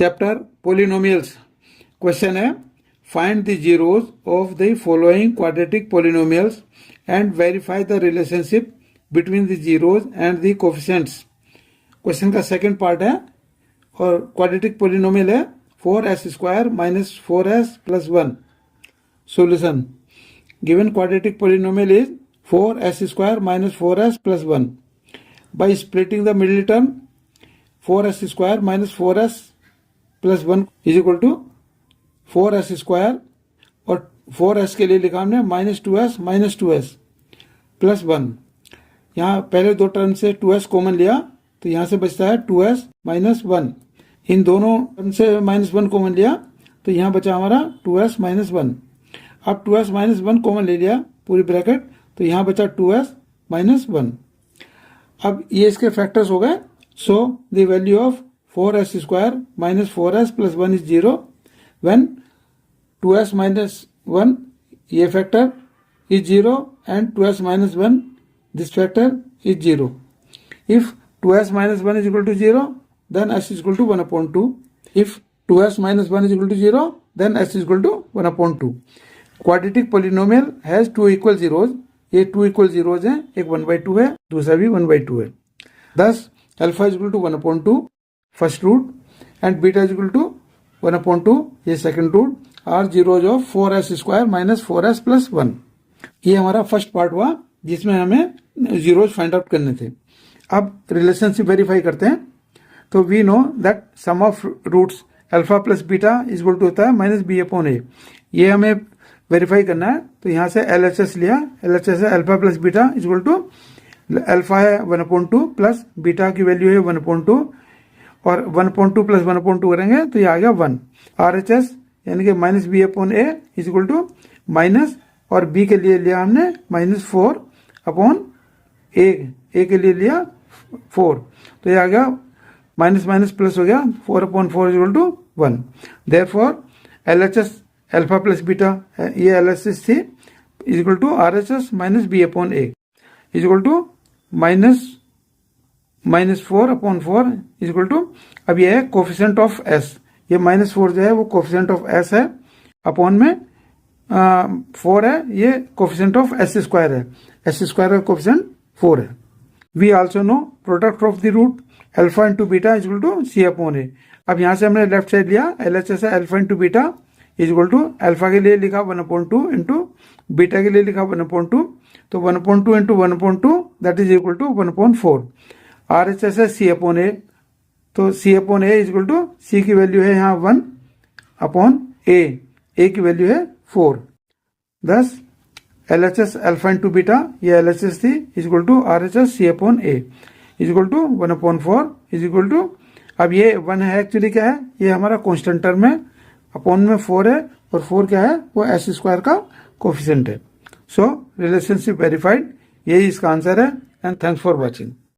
Chapter polynomials. Question है find the zeros of the following quadratic polynomials and verify the relationship between the zeros and the coefficients. Question का second part है और quadratic polynomial है 4s² minus 4s plus 1। Solution given quadratic polynomial is 4s² minus 4s plus 1। By splitting the middle term 4s² minus 4s plus 1 is equal to 4s² और 4s के लिए लिखा हमने -2s minus 2s plus 1। यहाँ पहले दो term से 2s common लिया तो यहाँ से बचता है 2s minus 1। इन दोनों टर्म से -1 कॉमन लिया तो यहाँ बचा हमारा 2s minus 1। अब 2s minus 1 कॉमन ले लिया पूरी ब्रैकेट तो यहाँ बचा 2s minus 1। अब ये इसके फैक्टर्स हो गए। So the value of 4s² minus 4s plus 1 is 0 when 2s minus 1 ये factor is 0 and 2s minus 1 this factor is 0। If 2s minus 1 is equal to 0 then s is equal to 1/2। If 2s minus 1 is equal to 0 then s is equal to 1/2। Quadratic polynomial has two equal zeros. ये two equal zeros हैं, एक 1/2 है दूसरा भी 1/2 है। thus alpha is equal to 1/2 first root and beta is equal to 1/2 ये second root are zeros of 4s² minus 4s plus 1। ये हमारा फर्स्ट पार्ट हुआ जिसमें हमें जीरोज फाइंड आउट करने थे। अब रिलेशनशिप वेरीफाई करते हैं। तो we know that sum of roots alpha plus beta is equal to होता है -b/a। ये हमें वेरीफाई करना है तो यहाँ से LHS लिया। LHS है alpha plus beta is equal to alpha है 1/2 प्लस बीटा की वैल्यू है 1/2 और 1/2 प्लस 1/2 करेंगे तो ये आ गया 1। RHS यानी कि -b/a is equal to minus और b के लिए लिया हमने -4/a। a के लिए लिया 4 तो ये आ गया माइनस माइनस प्लस हो गया 4/4 is equal to 1। Therefore LHS alpha plus beta ये LHS थी is equal to RHS minus b/a is equal to -4/4 is equal to अब ये है कोफिशिएंट ऑफ s। ये -4 जो है वो कोफिशिएंट ऑफ s है अपॉन में 4 है ये कोफिशिएंट ऑफ s² है। s² का कोफिशिएंट 4 है। We also know product of the root alpha into beta is equal to c/a। अब यहाँ से हमने लेफ्ट साइड लिया LHS है alpha into beta is equal to alpha के लिए लिखा 1/2 इंटू बीटा के लिए लिखा 1/2 तो 1/2 into 1/2 that is equal to 1/4। RHS है c/a तो c/a is equal to c की वैल्यू है यहाँ 1/a की वैल्यू है 4। thus LHS alpha into beta ये LHS थी is equal to RHS c/a is equal to 1/4 is equal to अब ये 1 है एक्चुअली क्या है ये हमारा कांस्टेंट टर्म है अपॉन में 4 है और 4 क्या है वो s² का कोफिशिएंट है। सो रिलेशनशिप वेरीफाइड यही इसका आंसर है एंड थैंक्स फॉर वॉचिंग।